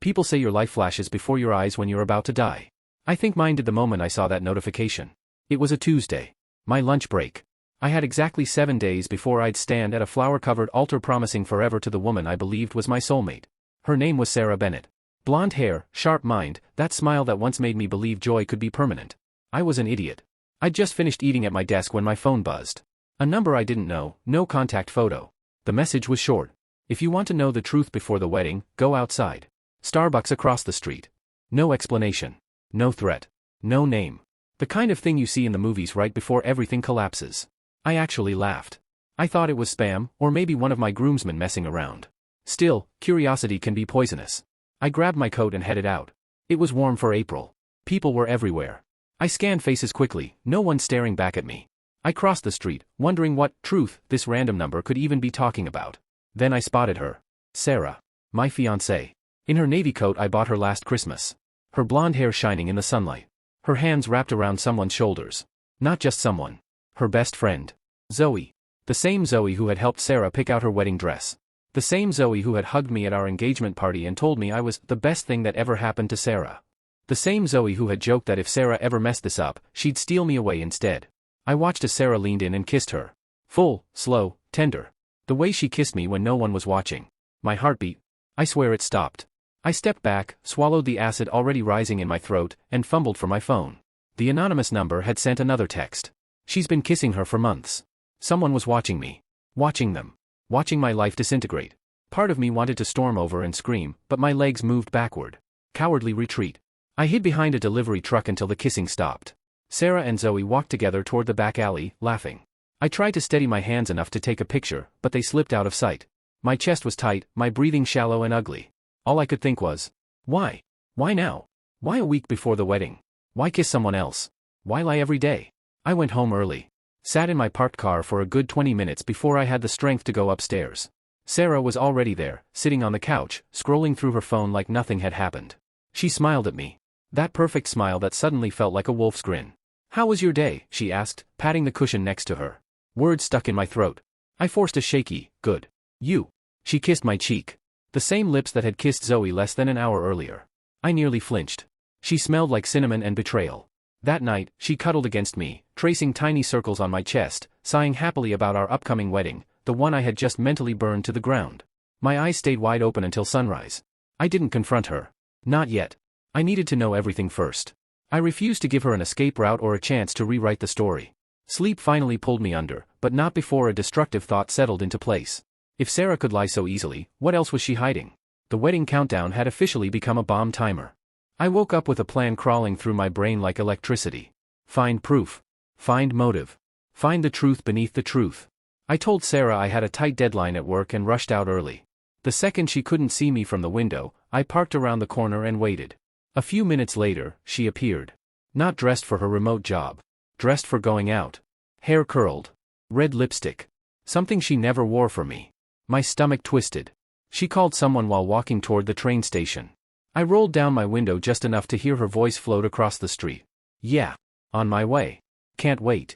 People say your life flashes before your eyes when you're about to die. I think mine did the moment I saw that notification. It was a Tuesday. My lunch break. I had exactly 7 days before I'd stand at a flower-covered altar promising forever to the woman I believed was my soulmate. Her name was Sarah Bennett. Blonde hair, sharp mind, that smile that once made me believe joy could be permanent. I was an idiot. I'd just finished eating at my desk when my phone buzzed. A number I didn't know, no contact photo. The message was short. If you want to know the truth before the wedding, go outside. Starbucks across the street. No explanation. No threat. No name. The kind of thing you see in the movies right before everything collapses. I actually laughed. I thought it was spam, or maybe one of my groomsmen messing around. Still, curiosity can be poisonous. I grabbed my coat and headed out. It was warm for April. People were everywhere. I scanned faces quickly, no one staring back at me. I crossed the street, wondering what truth this random number could even be talking about. Then I spotted her. Sarah. My fiancée. In her navy coat I bought her last Christmas. Her blonde hair shining in the sunlight. Her hands wrapped around someone's shoulders. Not just someone. Her best friend. Zoe. The same Zoe who had helped Sarah pick out her wedding dress. The same Zoe who had hugged me at our engagement party and told me I was the best thing that ever happened to Sarah. The same Zoe who had joked that if Sarah ever messed this up, she'd steal me away instead. I watched as Sarah leaned in and kissed her. Full, slow, tender. The way she kissed me when no one was watching. My heartbeat. I swear it stopped. I stepped back, swallowed the acid already rising in my throat, and fumbled for my phone. The anonymous number had sent another text. She's been kissing her for months. Someone was watching me. Watching them. Watching my life disintegrate. Part of me wanted to storm over and scream, but my legs moved backward. Cowardly retreat. I hid behind a delivery truck until the kissing stopped. Sarah and Zoe walked together toward the back alley, laughing. I tried to steady my hands enough to take a picture, but they slipped out of sight. My chest was tight, my breathing shallow and ugly. All I could think was, why? Why now? Why a week before the wedding? Why kiss someone else? Why lie every day? I went home early. Sat in my parked car for a good 20 minutes before I had the strength to go upstairs. Sarah was already there, sitting on the couch, scrolling through her phone like nothing had happened. She smiled at me. That perfect smile that suddenly felt like a wolf's grin. How was your day? She asked, patting the cushion next to her. Words stuck in my throat. I forced a shaky, good. You. She kissed my cheek. The same lips that had kissed Zoe less than an hour earlier. I nearly flinched. She smelled like cinnamon and betrayal. That night, she cuddled against me, tracing tiny circles on my chest, sighing happily about our upcoming wedding, the one I had just mentally burned to the ground. My eyes stayed wide open until sunrise. I didn't confront her. Not yet. I needed to know everything first. I refused to give her an escape route or a chance to rewrite the story. Sleep finally pulled me under, but not before a destructive thought settled into place. If Sarah could lie so easily, what else was she hiding? The wedding countdown had officially become a bomb timer. I woke up with a plan crawling through my brain like electricity. Find proof. Find motive. Find the truth beneath the truth. I told Sarah I had a tight deadline at work and rushed out early. The second she couldn't see me from the window, I parked around the corner and waited. A few minutes later, she appeared. Not dressed for her remote job. Dressed for going out. Hair curled. Red lipstick. Something she never wore for me. My stomach twisted. She called someone while walking toward the train station. I rolled down my window just enough to hear her voice float across the street. Yeah. On my way. Can't wait.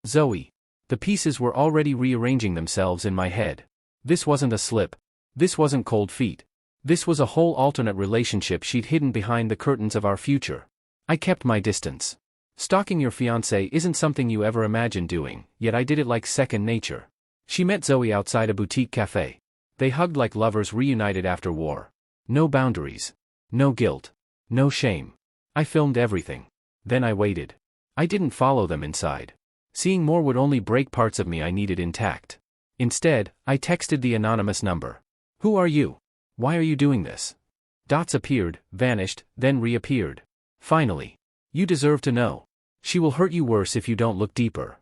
Zoe. The pieces were already rearranging themselves in my head. This wasn't a slip. This wasn't cold feet. This was a whole alternate relationship she'd hidden behind the curtains of our future. I kept my distance. Stalking your fiancé isn't something you ever imagined doing, yet I did it like second nature. She met Zoe outside a boutique cafe. They hugged like lovers reunited after war. No boundaries. No guilt. No shame. I filmed everything. Then I waited. I didn't follow them inside. Seeing more would only break parts of me I needed intact. Instead, I texted the anonymous number. Who are you? Why are you doing this? Dots appeared, vanished, then reappeared. Finally. You deserve to know. She will hurt you worse if you don't look deeper.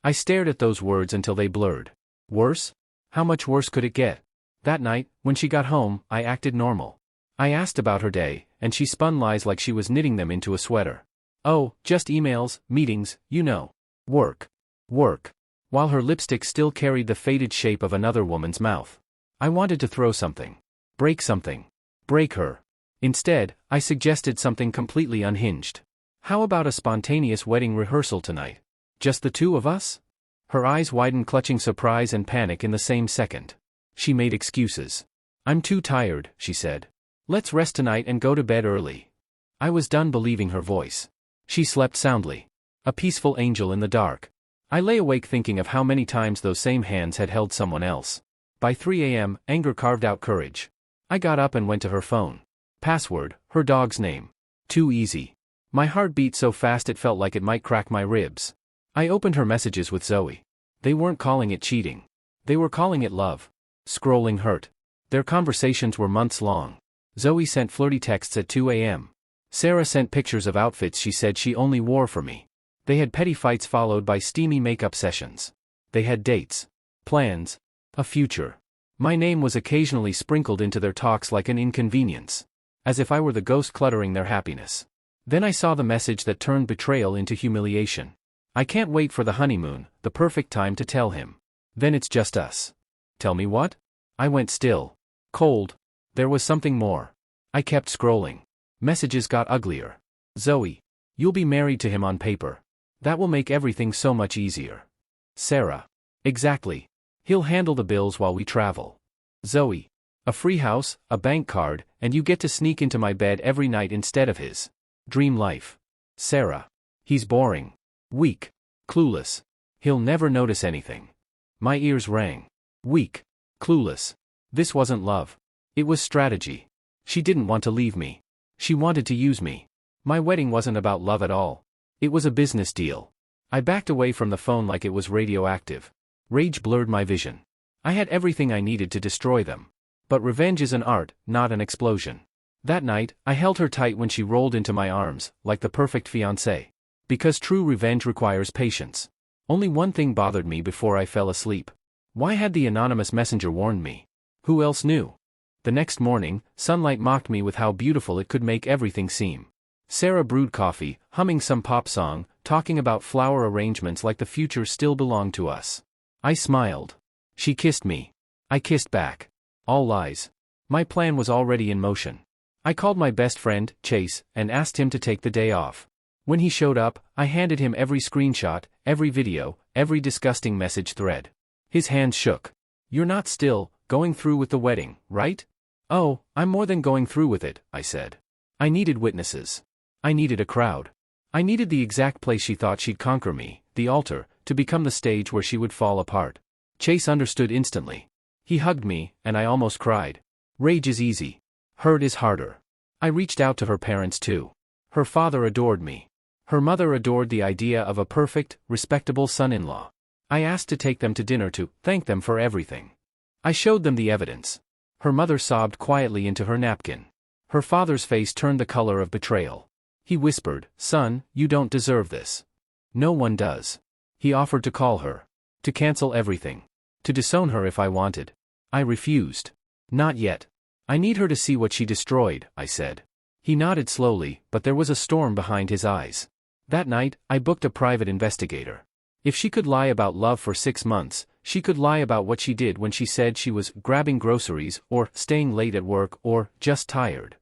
I stared at those words until they blurred. Worse? How much worse could it get? That night, when she got home, I acted normal. I asked about her day, and she spun lies like she was knitting them into a sweater. Oh, just emails, meetings, you know. Work. Work. While her lipstick still carried the faded shape of another woman's mouth. I wanted to throw something. Break something. Break her. Instead, I suggested something completely unhinged. How about a spontaneous wedding rehearsal tonight? Just the two of us? Her eyes widened, clutching surprise and panic in the same second. She made excuses. I'm too tired, she said. Let's rest tonight and go to bed early. I was done believing her voice. She slept soundly. A peaceful angel in the dark. I lay awake thinking of how many times those same hands had held someone else. By 3 a.m., anger carved out courage. I got up and went to her phone. Password, her dog's name. Too easy. My heart beat so fast it felt like it might crack my ribs. I opened her messages with Zoe. They weren't calling it cheating. They were calling it love. Scrolling hurt. Their conversations were months long. Zoe sent flirty texts at 2 a.m. Sarah sent pictures of outfits she said she only wore for me. They had petty fights followed by steamy makeup sessions. They had dates. Plans. A future. My name was occasionally sprinkled into their talks like an inconvenience. As if I were the ghost cluttering their happiness. Then I saw the message that turned betrayal into humiliation. I can't wait for the honeymoon, the perfect time to tell him. Then it's just us. Tell me what? I went still. Cold. There was something more. I kept scrolling. Messages got uglier. Zoe. You'll be married to him on paper. That will make everything so much easier. Sarah. Exactly. He'll handle the bills while we travel. Zoe. A free house, a bank card, and you get to sneak into my bed every night instead of his. Dream life. Sarah. He's boring. Weak. Clueless. He'll never notice anything. My ears rang. Weak. Clueless. This wasn't love. It was strategy. She didn't want to leave me. She wanted to use me. My wedding wasn't about love at all. It was a business deal. I backed away from the phone like it was radioactive. Rage blurred my vision. I had everything I needed to destroy them. But revenge is an art, not an explosion. That night, I held her tight when she rolled into my arms, like the perfect fiancée. Because true revenge requires patience. Only one thing bothered me before I fell asleep. Why had the anonymous messenger warned me? Who else knew? The next morning, sunlight mocked me with how beautiful it could make everything seem. Sarah brewed coffee, humming some pop song, talking about flower arrangements like the future still belonged to us. I smiled. She kissed me. I kissed back. All lies. My plan was already in motion. I called my best friend, Chase, and asked him to take the day off. When he showed up, I handed him every screenshot, every video, every disgusting message thread. His hands shook. You're not still going through with the wedding, right? Oh, I'm more than going through with it, I said. I needed witnesses. I needed a crowd. I needed the exact place she thought she'd conquer me, the altar, to become the stage where she would fall apart. Chase understood instantly. He hugged me, and I almost cried. Rage is easy. Hurt is harder. I reached out to her parents too. Her father adored me. Her mother adored the idea of a perfect, respectable son-in-law. I asked to take them to dinner to thank them for everything. I showed them the evidence. Her mother sobbed quietly into her napkin. Her father's face turned the color of betrayal. He whispered, "Son, you don't deserve this." No one does. He offered to call her. To cancel everything. To disown her if I wanted. I refused. Not yet. I need her to see what she destroyed, I said. He nodded slowly, but there was a storm behind his eyes. That night, I booked a private investigator. If she could lie about love for 6 months, she could lie about what she did when she said she was grabbing groceries, or staying late at work, or just tired.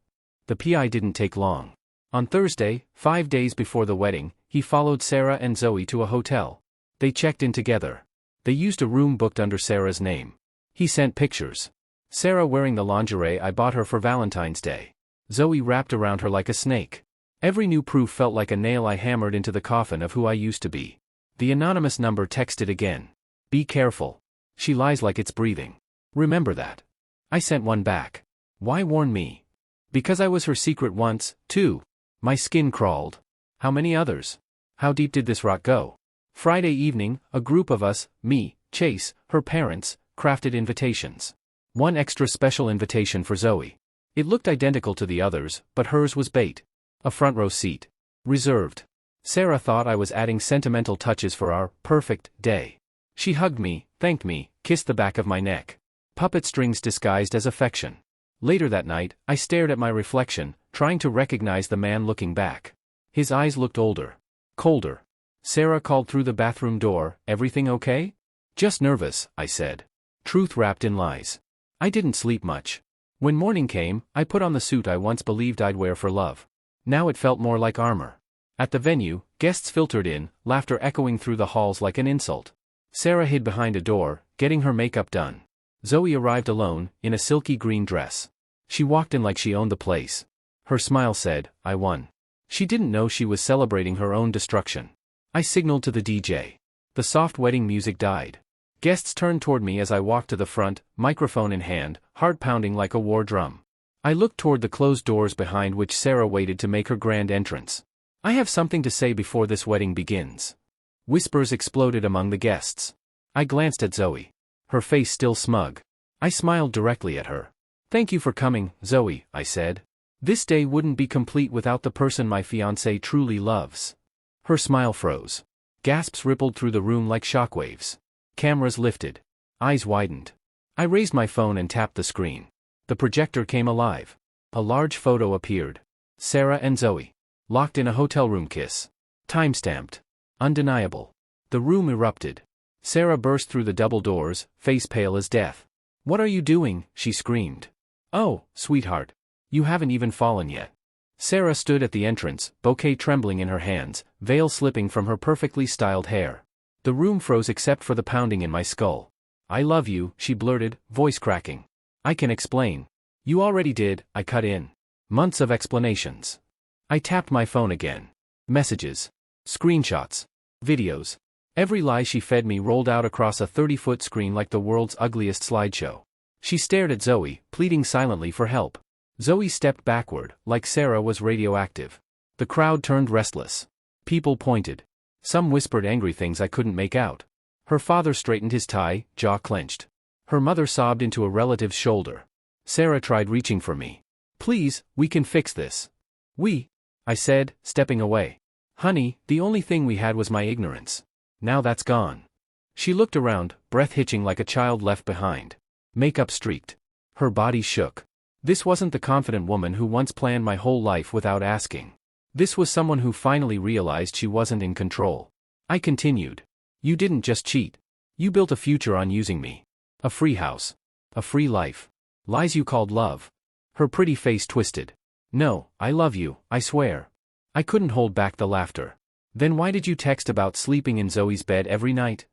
The PI didn't take long. On Thursday, 5 days before the wedding, he followed Sarah and Zoe to a hotel. They checked in together. They used a room booked under Sarah's name. He sent pictures. Sarah wearing the lingerie I bought her for Valentine's Day. Zoe wrapped around her like a snake. Every new proof felt like a nail I hammered into the coffin of who I used to be. The anonymous number texted again. Be careful. She lies like it's breathing. Remember that. I sent one back. Why warn me? Because I was her secret once, too. My skin crawled. How many others? How deep did this rot go? Friday evening, a group of us, me, Chase, her parents, crafted invitations. One extra special invitation for Zoe. It looked identical to the others, but hers was bait. A front row seat. Reserved. Sarah thought I was adding sentimental touches for our perfect day. She hugged me, thanked me, kissed the back of my neck. Puppet strings disguised as affection. Later that night, I stared at my reflection, trying to recognize the man looking back. His eyes looked older. Colder. Sarah called through the bathroom door, "Everything okay?" "Just nervous," I said. Truth wrapped in lies. I didn't sleep much. When morning came, I put on the suit I once believed I'd wear for love. Now it felt more like armor. At the venue, guests filtered in, laughter echoing through the halls like an insult. Sarah hid behind a door, getting her makeup done. Zoe arrived alone, in a silky green dress. She walked in like she owned the place. Her smile said, I won. She didn't know she was celebrating her own destruction. I signaled to the DJ. The soft wedding music died. Guests turned toward me as I walked to the front, microphone in hand, heart pounding like a war drum. I looked toward the closed doors behind which Sarah waited to make her grand entrance. I have something to say before this wedding begins. Whispers exploded among the guests. I glanced at Zoe. Her face still smug. I smiled directly at her. Thank you for coming, Zoe, I said. This day wouldn't be complete without the person my fiancé truly loves. Her smile froze. Gasps rippled through the room like shockwaves. Cameras lifted. Eyes widened. I raised my phone and tapped the screen. The projector came alive. A large photo appeared. Sarah and Zoe. Locked in a hotel room kiss. Timestamped. Undeniable. The room erupted. Sarah burst through the double doors, face pale as death. What are you doing? She screamed. Oh, sweetheart. You haven't even fallen yet. Sarah stood at the entrance, bouquet trembling in her hands, veil slipping from her perfectly styled hair. The room froze except for the pounding in my skull. I love you, she blurted, voice cracking. I can explain. You already did, I cut in. Months of explanations. I tapped my phone again. Messages. Screenshots. Videos. Every lie she fed me rolled out across a 30-foot screen like the world's ugliest slideshow. She stared at Zoe, pleading silently for help. Zoe stepped backward, like Sarah was radioactive. The crowd turned restless. People pointed. Some whispered angry things I couldn't make out. Her father straightened his tie, jaw clenched. Her mother sobbed into a relative's shoulder. Sarah tried reaching for me. Please, we can fix this. I said, stepping away. Honey, the only thing we had was my ignorance. Now that's gone. She looked around, breath hitching like a child left behind. Makeup streaked. Her body shook. This wasn't the confident woman who once planned my whole life without asking. This was someone who finally realized she wasn't in control. I continued. You didn't just cheat. You built a future on using me. A free house. A free life. Lies you called love. Her pretty face twisted. No, I love you, I swear. I couldn't hold back the laughter. Then why did you text about sleeping in Zoe's bed every night?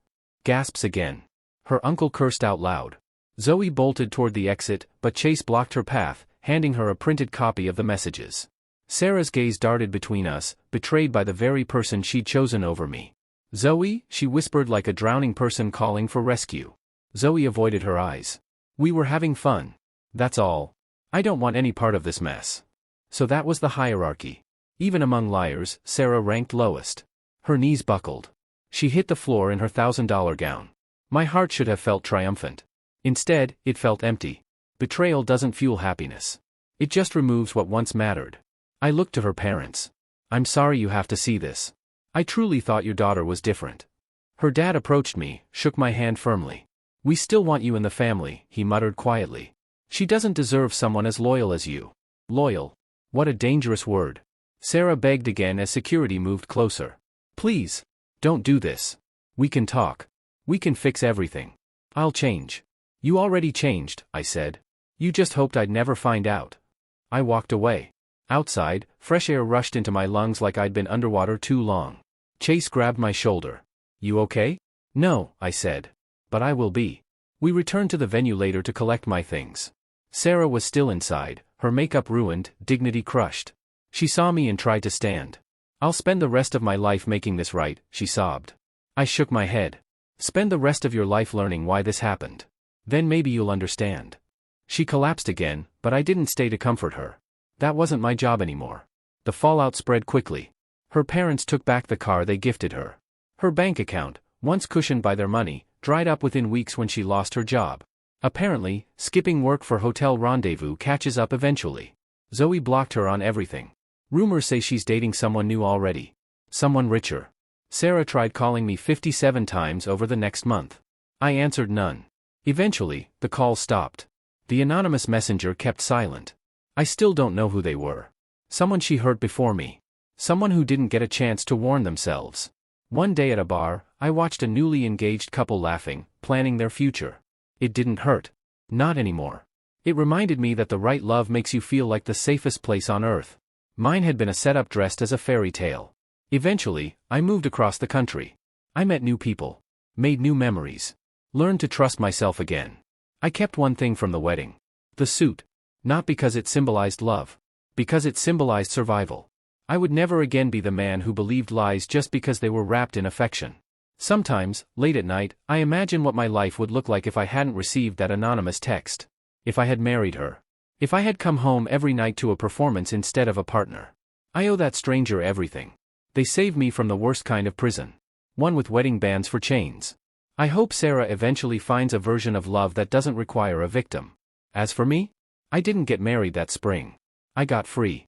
Gasps again. Her uncle cursed out loud. Zoe bolted toward the exit, but Chase blocked her path, handing her a printed copy of the messages. Sarah's gaze darted between us, betrayed by the very person she'd chosen over me. Zoe, she whispered like a drowning person calling for rescue. Zoe avoided her eyes. We were having fun. That's all. I don't want any part of this mess. So that was the hierarchy. Even among liars, Sarah ranked lowest. Her knees buckled. She hit the floor in her $1,000 gown. My heart should have felt triumphant. Instead, it felt empty. Betrayal doesn't fuel happiness. It just removes what once mattered. I looked to her parents. I'm sorry you have to see this. I truly thought your daughter was different. Her dad approached me, shook my hand firmly. We still want you in the family, he muttered quietly. She doesn't deserve someone as loyal as you. Loyal. What a dangerous word. Sarah begged again as security moved closer. Please. Don't do this. We can talk. We can fix everything. I'll change. You already changed, I said. You just hoped I'd never find out. I walked away. Outside, fresh air rushed into my lungs like I'd been underwater too long. Chase grabbed my shoulder. You okay? No, I said. But I will be. We returned to the venue later to collect my things. Sarah was still inside, her makeup ruined, dignity crushed. She saw me and tried to stand. I'll spend the rest of my life making this right, she sobbed. I shook my head. Spend the rest of your life learning why this happened. Then maybe you'll understand. She collapsed again, but I didn't stay to comfort her. That wasn't my job anymore. The fallout spread quickly. Her parents took back the car they gifted her. Her bank account, once cushioned by their money, dried up within weeks when she lost her job. Apparently, skipping work for hotel rendezvous catches up eventually. Zoe blocked her on everything. Rumors say she's dating someone new already. Someone richer. Sarah tried calling me 57 times over the next month. I answered none. Eventually, the call stopped. The anonymous messenger kept silent. I still don't know who they were. Someone she hurt before me. Someone who didn't get a chance to warn themselves. One day at a bar, I watched a newly engaged couple laughing, planning their future. It didn't hurt. Not anymore. It reminded me that the right love makes you feel like the safest place on earth. Mine had been a setup dressed as a fairy tale. Eventually, I moved across the country. I met new people. Made new memories. Learned to trust myself again. I kept one thing from the wedding. The suit. Not because it symbolized love. Because it symbolized survival. I would never again be the man who believed lies just because they were wrapped in affection. Sometimes, late at night, I imagine what my life would look like if I hadn't received that anonymous text. If I had married her. If I had come home every night to a performance instead of a partner. I owe that stranger everything. They saved me from the worst kind of prison. One with wedding bands for chains. I hope Sarah eventually finds a version of love that doesn't require a victim. As for me, I didn't get married that spring. I got free.